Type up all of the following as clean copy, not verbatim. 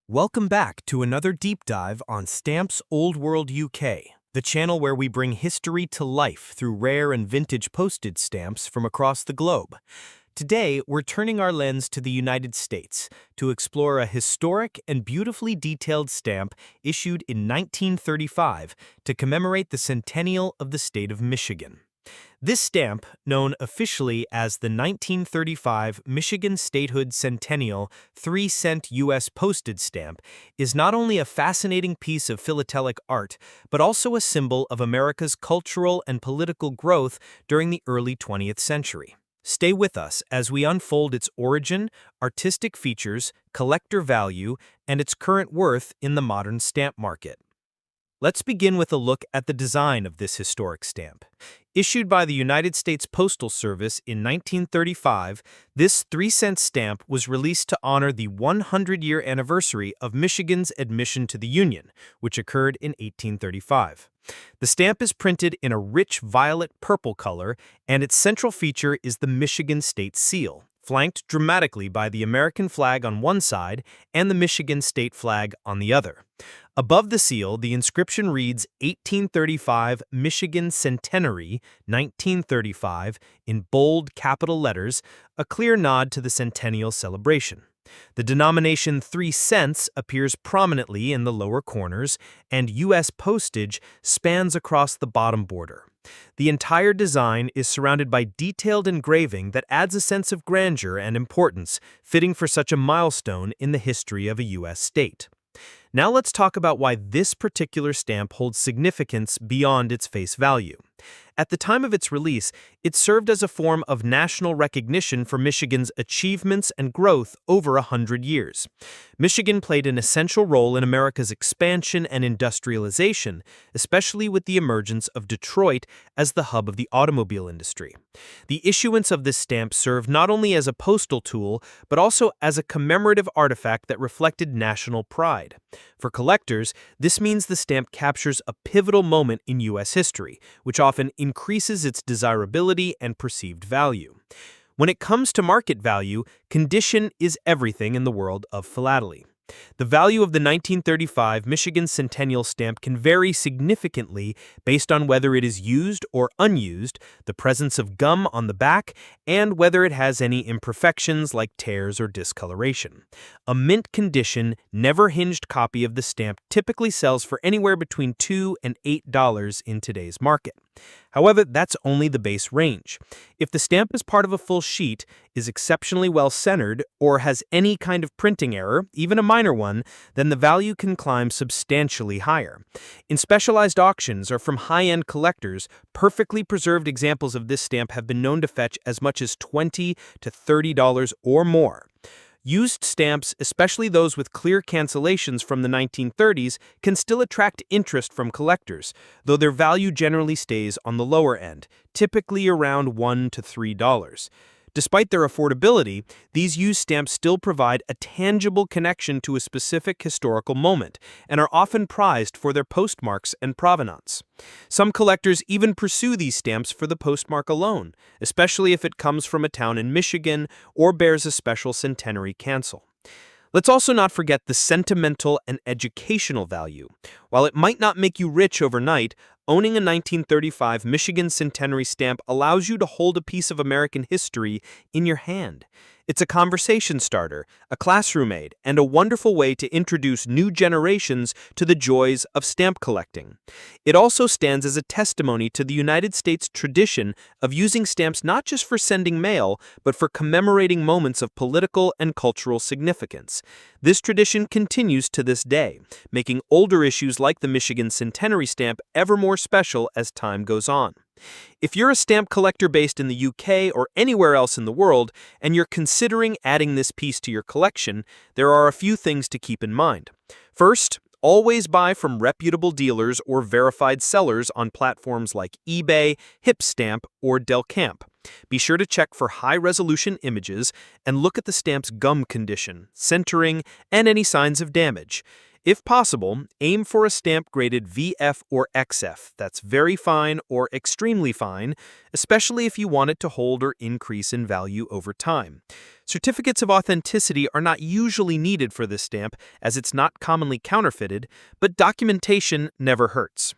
Welcome back to another deep dive on Stamps Old World UK, the channel where we bring history to life through rare and vintage postage stamps from across the globe. Today, we're turning our lens to the United States to explore a historic and beautifully detailed stamp issued in 1935 to commemorate the centennial of the state of Michigan. This stamp, known officially as the 1935 Michigan Statehood Centennial 3-cent US postage stamp, is not only a fascinating piece of philatelic art, but also a symbol of America's cultural and political growth during the early 20th century. Stay with us as we unfold its origin, artistic features, collector value, and its current worth in the modern stamp market. Let's begin with a look at the design of this historic stamp. Issued by the United States Postal Service in 1935, this 3-cent stamp was released to honor the 100-year anniversary of Michigan's admission to the Union, which occurred in 1835. The stamp is printed in a rich violet-purple color, and its central feature is the Michigan State seal, flanked dramatically by the American flag on one side and the Michigan state flag on the other. Above the seal, the inscription reads 1835 Michigan Centenary, 1935, in bold capital letters, a clear nod to the centennial celebration. The denomination 3 cents appears prominently in the lower corners, and US postage spans across the bottom border. The entire design is surrounded by detailed engraving that adds a sense of grandeur and importance, fitting for such a milestone in the history of a US state. Now let's talk about why this particular stamp holds significance beyond its face value. At the time of its release, it served as a form of national recognition for Michigan's achievements and growth over 100 years. Michigan played an essential role in America's expansion and industrialization, especially with the emergence of Detroit as the hub of the automobile industry. The issuance of this stamp served not only as a postal tool, but also as a commemorative artifact that reflected national pride. For collectors, this means the stamp captures a pivotal moment in U.S. history, which often increases its desirability and perceived value. When it comes to market value, condition is everything in the world of philately. The value of the 1935 Michigan Centennial stamp can vary significantly based on whether it is used or unused, the presence of gum on the back, and whether it has any imperfections like tears or discoloration. A mint condition, never hinged copy of the stamp typically sells for anywhere between $2 and $8 in today's market. However, that's only the base range. If the stamp is part of a full sheet, is exceptionally well centered, or has any kind of printing error, even a minor one, then the value can climb substantially higher. In specialized auctions or from high-end collectors, perfectly preserved examples of this stamp have been known to fetch as much as $20 to $30 or more. Used stamps, especially those with clear cancellations from the 1930s, can still attract interest from collectors, though their value generally stays on the lower end, typically around $1 to $3. Despite their affordability, these used stamps still provide a tangible connection to a specific historical moment and are often prized for their postmarks and provenance. Some collectors even pursue these stamps for the postmark alone, especially if it comes from a town in Michigan or bears a special centenary cancel. Let's also not forget the sentimental and educational value. While it might not make you rich overnight, owning a 1935 Michigan Centenary stamp allows you to hold a piece of American history in your hand. It's a conversation starter, a classroom aid, and a wonderful way to introduce new generations to the joys of stamp collecting. It also stands as a testimony to the United States tradition of using stamps not just for sending mail, but for commemorating moments of political and cultural significance. This tradition continues to this day, making older issues like the Michigan Centenary stamp ever more special as time goes on. If you're a stamp collector based in the UK or anywhere else in the world, and you're considering adding this piece to your collection, there are a few things to keep in mind. First, always buy from reputable dealers or verified sellers on platforms like eBay, Hipstamp, or Del Camp. Be sure to check for high-resolution images and look at the stamp's gum condition, centering, and any signs of damage. If possible, aim for a stamp graded VF or XF, that's very fine or extremely fine, especially if you want it to hold or increase in value over time. Certificates of authenticity are not usually needed for this stamp as it's not commonly counterfeited, but documentation never hurts.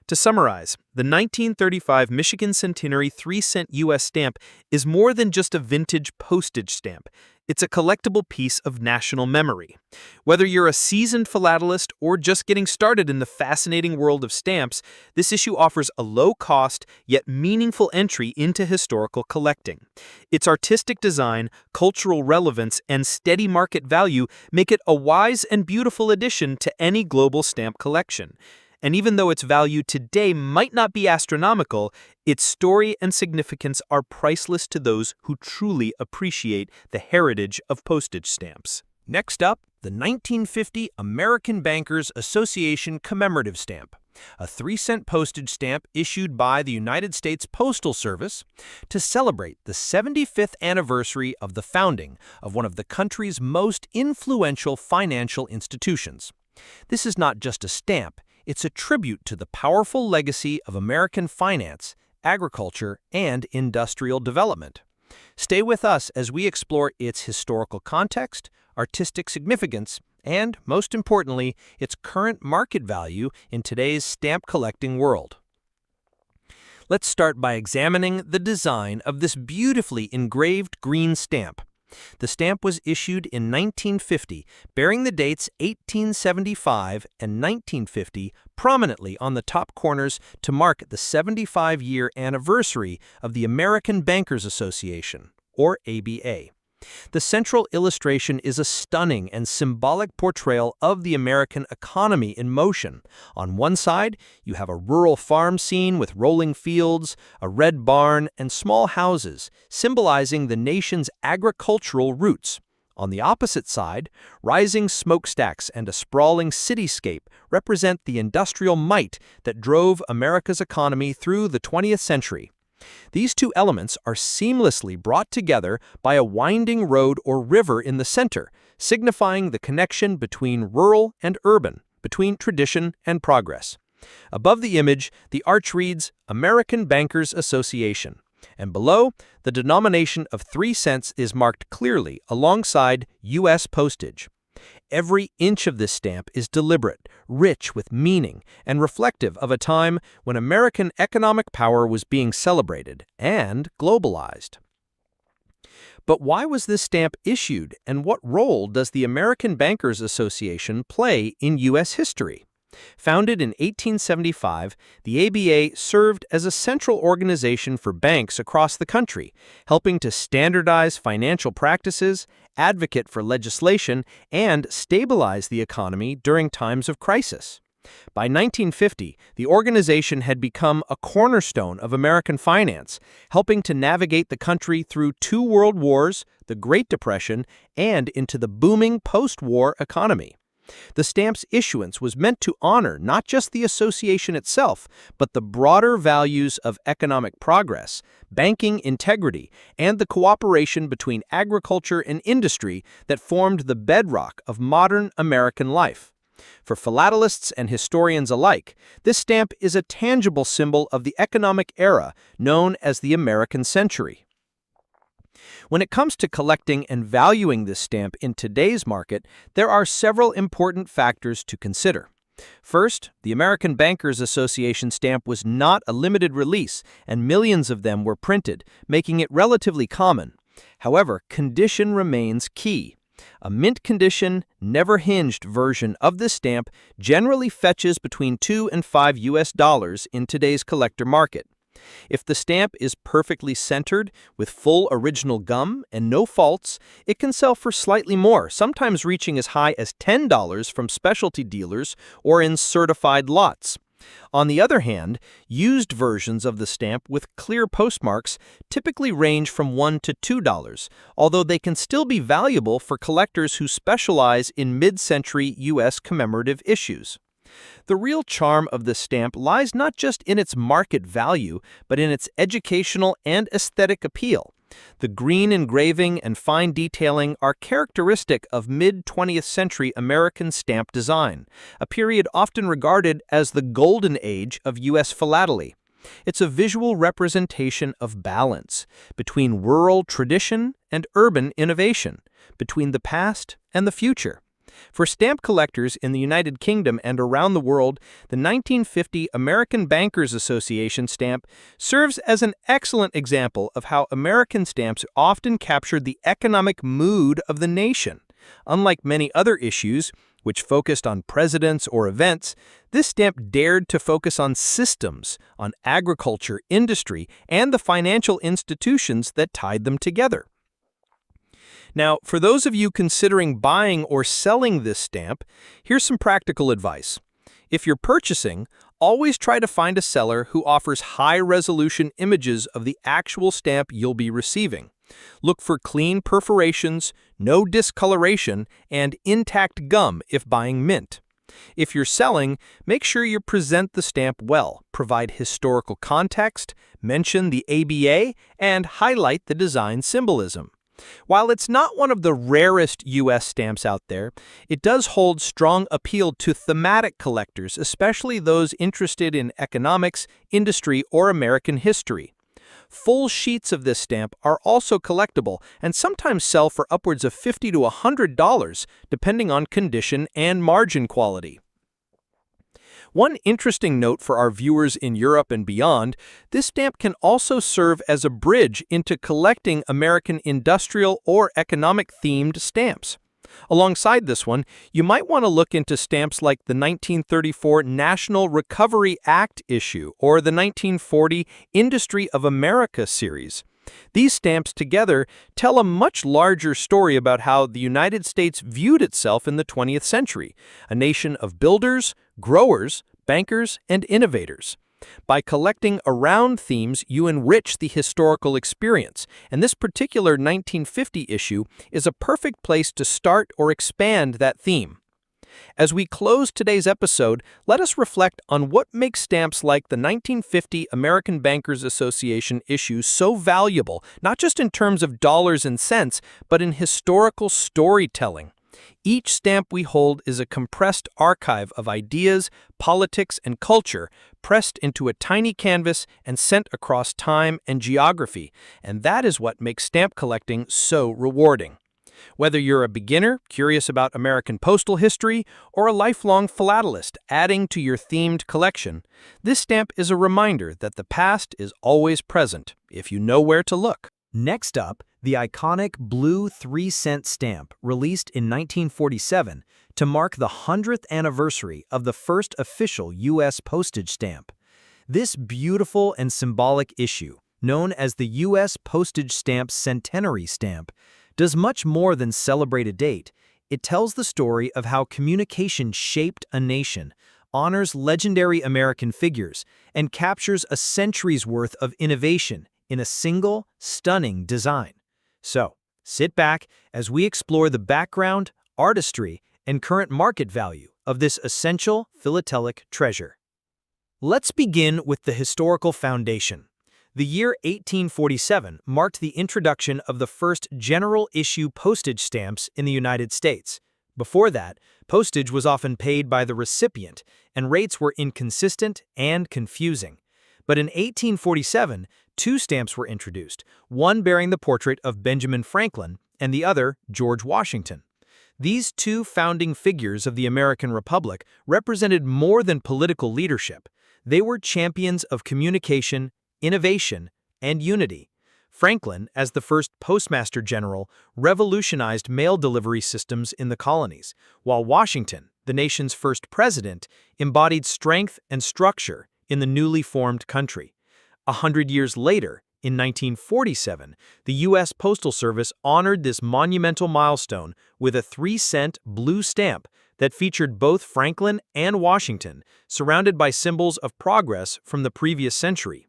To summarize, the 1935 Michigan Centenary 3-cent U.S. stamp is more than just a vintage postage stamp. It's a collectible piece of national memory. Whether you're a seasoned philatelist or just getting started in the fascinating world of stamps, this issue offers a low-cost yet meaningful entry into historical collecting. Its artistic design, cultural relevance, and steady market value make it a wise and beautiful addition to any global stamp collection. And even though its value today might not be astronomical, its story and significance are priceless to those who truly appreciate the heritage of postage stamps. Next up, the 1950 American Bankers Association commemorative stamp, a 3-cent postage stamp issued by the United States Postal Service to celebrate the 75th anniversary of the founding of one of the country's most influential financial institutions. This is not just a stamp. It's a tribute to the powerful legacy of American finance, agriculture, and industrial development. Stay with us as we explore its historical context, artistic significance, and, most importantly, its current market value in today's stamp collecting world. Let's start by examining the design of this beautifully engraved green stamp. The stamp was issued in 1950, bearing the dates 1875 and 1950 prominently on the top corners to mark the 75-year anniversary of the American Bankers Association, or ABA. The central illustration is a stunning and symbolic portrayal of the American economy in motion. On one side, you have a rural farm scene with rolling fields, a red barn, and small houses, symbolizing the nation's agricultural roots. On the opposite side, rising smokestacks and a sprawling cityscape represent the industrial might that drove America's economy through the 20th century. These two elements are seamlessly brought together by a winding road or river in the center, signifying the connection between rural and urban, between tradition and progress. Above the image, the arch reads American Bankers Association, and below, the denomination of 3 cents is marked clearly alongside US postage. Every inch of this stamp is deliberate, rich with meaning, and reflective of a time when American economic power was being celebrated and globalized. But why was this stamp issued, and what role does the American Bankers Association play in U.S. history? Founded in 1875, the ABA served as a central organization for banks across the country, helping to standardize financial practices, advocate for legislation, and stabilize the economy during times of crisis. By 1950, the organization had become a cornerstone of American finance, helping to navigate the country through 2 world wars, the Great Depression, and into the booming post-war economy. The stamp's issuance was meant to honor not just the association itself, but the broader values of economic progress, banking integrity, and the cooperation between agriculture and industry that formed the bedrock of modern American life. For philatelists and historians alike, this stamp is a tangible symbol of the economic era known as the American century. When it comes to collecting and valuing this stamp in today's market, there are several important factors to consider. First, the American Bankers Association stamp was not a limited release, and millions of them were printed, making it relatively common. However, condition remains key. A mint condition, never hinged version of this stamp generally fetches between $2 and $5 in today's collector market. If the stamp is perfectly centered, with full original gum and no faults, it can sell for slightly more, sometimes reaching as high as $10 from specialty dealers or in certified lots. On the other hand, used versions of the stamp with clear postmarks typically range from $1 to $2, although they can still be valuable for collectors who specialize in mid-century U.S. commemorative issues. The real charm of this stamp lies not just in its market value, but in its educational and aesthetic appeal. The green engraving and fine detailing are characteristic of mid-20th century American stamp design, a period often regarded as the golden age of U.S. philately. It's a visual representation of balance between rural tradition and urban innovation, between the past and the future. For stamp collectors in the United Kingdom and around the world, the 1950 American Bankers Association stamp serves as an excellent example of how American stamps often captured the economic mood of the nation. Unlike many other issues, which focused on presidents or events, this stamp dared to focus on systems, on agriculture, industry, and the financial institutions that tied them together. Now, for those of you considering buying or selling this stamp, here's some practical advice. If you're purchasing, always try to find a seller who offers high-resolution images of the actual stamp you'll be receiving. Look for clean perforations, no discoloration, and intact gum if buying mint. If you're selling, make sure you present the stamp well, provide historical context, mention the ABA, and highlight the design symbolism. While it's not one of the rarest U.S. stamps out there, it does hold strong appeal to thematic collectors, especially those interested in economics, industry, or American history. Full sheets of this stamp are also collectible and sometimes sell for upwards of $50 to $100, depending on condition and margin quality. One interesting note for our viewers in Europe and beyond, this stamp can also serve as a bridge into collecting American industrial or economic-themed stamps. Alongside this one, you might want to look into stamps like the 1934 National Recovery Act issue or the 1940 Industry of America series. These stamps together tell a much larger story about how the United States viewed itself in the 20th century, a nation of builders, growers, bankers, and innovators. By collecting around themes, you enrich the historical experience, and this particular 1950 issue is a perfect place to start or expand that theme. As we close today's episode, let us reflect on what makes stamps like the 1950 American Bankers Association issue so valuable, not just in terms of dollars and cents, but in historical storytelling. Each stamp we hold is a compressed archive of ideas, politics, and culture pressed into a tiny canvas and sent across time and geography, and that is what makes stamp collecting so rewarding. Whether you're a beginner, curious about American postal history, or a lifelong philatelist adding to your themed collection, this stamp is a reminder that the past is always present if you know where to look. Next up, the iconic blue 3-cent stamp released in 1947 to mark the 100th anniversary of the first official U.S. postage stamp. This beautiful and symbolic issue, known as the US Postage Stamp Centenary stamp, does much more than celebrate a date. It tells the story of how communication shaped a nation, honors legendary American figures, and captures a century's worth of innovation in a single, stunning design. So, sit back as we explore the background, artistry, and current market value of this essential philatelic treasure. Let's begin with the historical foundation. The year 1847 marked the introduction of the first general-issue postage stamps in the United States. Before that, postage was often paid by the recipient, and rates were inconsistent and confusing. But in 1847, two stamps were introduced, one bearing the portrait of Benjamin Franklin and the other George Washington. These two founding figures of the American Republic represented more than political leadership. They were champions of communication, innovation, and unity. Franklin, as the first Postmaster General, revolutionized mail delivery systems in the colonies, while Washington, the nation's first president, embodied strength and structure in the newly formed country. 100 years later, in 1947, the U.S. Postal Service honored this monumental milestone with a 3-cent blue stamp that featured both Franklin and Washington, surrounded by symbols of progress from the previous century.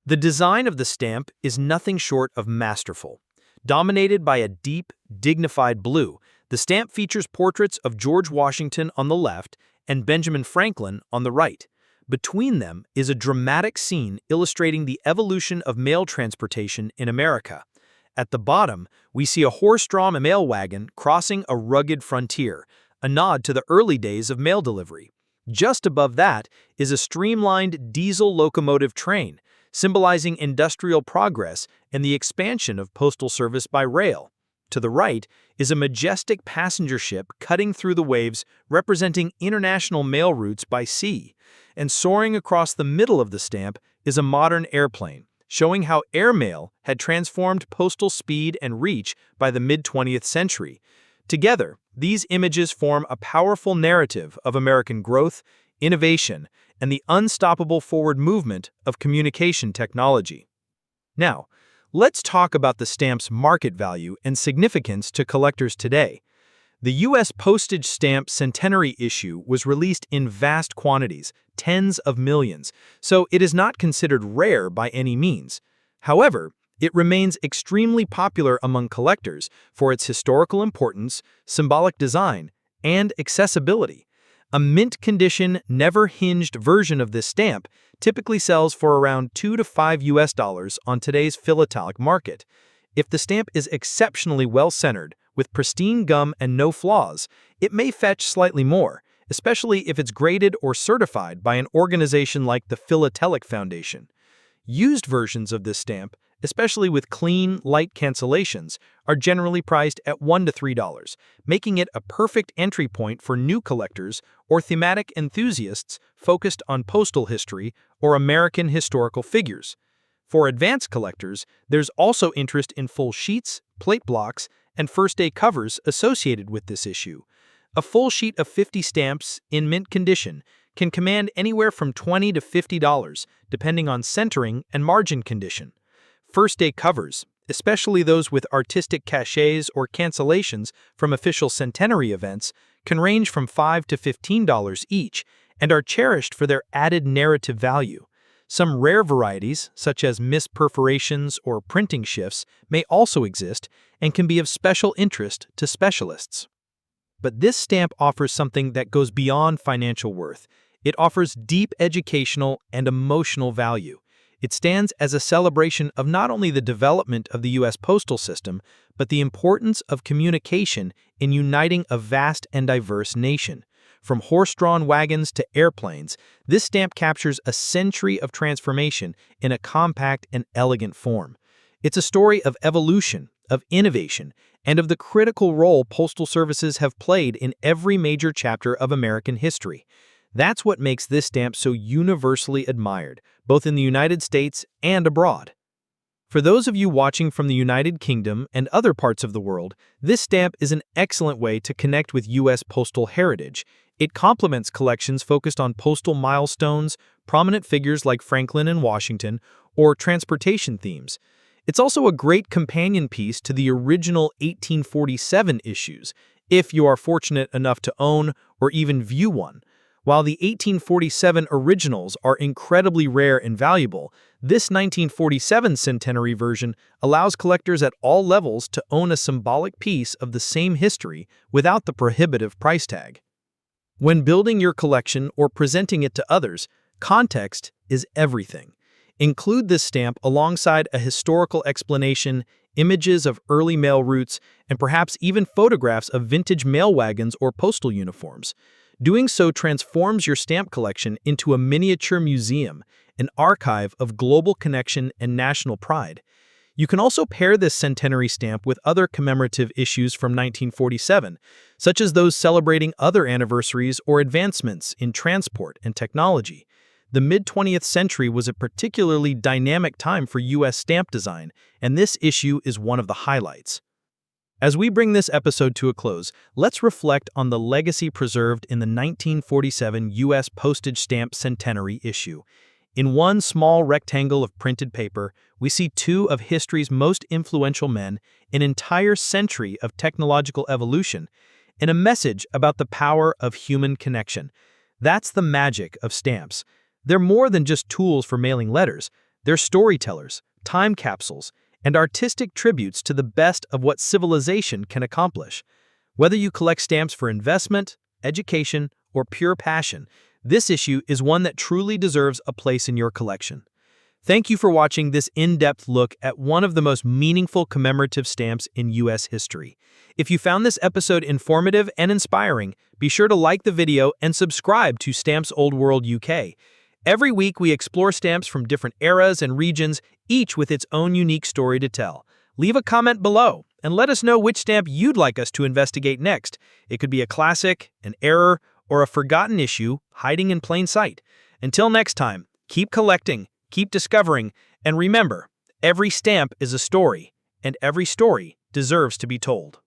The design of the stamp is nothing short of masterful. Dominated by a deep, dignified blue, the stamp features portraits of George Washington on the left and Benjamin Franklin on the right. Between them is a dramatic scene illustrating the evolution of mail transportation in America. At the bottom, we see a horse-drawn mail wagon crossing a rugged frontier, a nod to the early days of mail delivery. Just above that is a streamlined diesel locomotive train, symbolizing industrial progress and the expansion of postal service by rail. To the right is a majestic passenger ship cutting through the waves, representing international mail routes by sea. And soaring across the middle of the stamp is a modern airplane, showing how airmail had transformed postal speed and reach by the mid-20th century. Together, these images form a powerful narrative of American growth, innovation, and the unstoppable forward movement of communication technology. Now, let's talk about the stamp's market value and significance to collectors today. The US Postage Stamp Centenary issue was released in vast quantities, tens of millions, so it is not considered rare by any means. However, it remains extremely popular among collectors for its historical importance, symbolic design, and accessibility. A mint-condition, never-hinged version of this stamp typically sells for around $2 to $5 on today's philatelic market. If the stamp is exceptionally well-centered, with pristine gum and no flaws, it may fetch slightly more, especially if it's graded or certified by an organization like the Philatelic Foundation. Used versions of this stamp, especially with clean, light cancellations, are generally priced at $1 to $3, making it a perfect entry point for new collectors or thematic enthusiasts focused on postal history or American historical figures. For advanced collectors, there's also interest in full sheets, plate blocks, and first-day covers associated with this issue. A full sheet of 50 stamps in mint condition can command anywhere from $20 to $50, depending on centering and margin condition. First-day covers, especially those with artistic cachets or cancellations from official centenary events, can range from $5 to $15 each and are cherished for their added narrative value. Some rare varieties, such as misperforations or printing shifts, may also exist and can be of special interest to specialists. But this stamp offers something that goes beyond financial worth. It offers deep educational and emotional value. It stands as a celebration of not only the development of the U.S. postal system, but the importance of communication in uniting a vast and diverse nation. From horse-drawn wagons to airplanes, this stamp captures a century of transformation in a compact and elegant form. It's a story of evolution, of innovation, and of the critical role postal services have played in every major chapter of American history. That's what makes this stamp so universally admired, both in the United States and abroad. For those of you watching from the United Kingdom and other parts of the world, this stamp is an excellent way to connect with U.S. postal heritage. It complements collections focused on postal milestones, prominent figures like Franklin and Washington, or transportation themes. It's also a great companion piece to the original 1847 issues, if you are fortunate enough to own or even view one. While the 1847 originals are incredibly rare and valuable, this 1947 centenary version allows collectors at all levels to own a symbolic piece of the same history without the prohibitive price tag. When building your collection or presenting it to others, context is everything. Include this stamp alongside a historical explanation, images of early mail routes, and perhaps even photographs of vintage mail wagons or postal uniforms. Doing so transforms your stamp collection into a miniature museum, an archive of global connection and national pride. You can also pair this centenary stamp with other commemorative issues from 1947, such as those celebrating other anniversaries or advancements in transport and technology. The mid-20th century was a particularly dynamic time for U.S. stamp design, and this issue is one of the highlights. As we bring this episode to a close, let's reflect on the legacy preserved in the 1947 U.S. Postage Stamp Centenary issue. In one small rectangle of printed paper, we see two of history's most influential men, an entire century of technological evolution, and a message about the power of human connection. That's the magic of stamps. They're more than just tools for mailing letters. They're storytellers, time capsules, and artistic tributes to the best of what civilization can accomplish. Whether you collect stamps for investment, education, or pure passion, this issue is one that truly deserves a place in your collection. Thank you for watching this in-depth look at one of the most meaningful commemorative stamps in U.S. history. If you found this episode informative and inspiring, be sure to like the video and subscribe to Stamps Old World UK. Every week we explore stamps from different eras and regions, each with its own unique story to tell. Leave a comment below and let us know which stamp you'd like us to investigate next. It could be a classic, an error, or a forgotten issue hiding in plain sight. Until next time, keep collecting, keep discovering, and remember, every stamp is a story, and every story deserves to be told.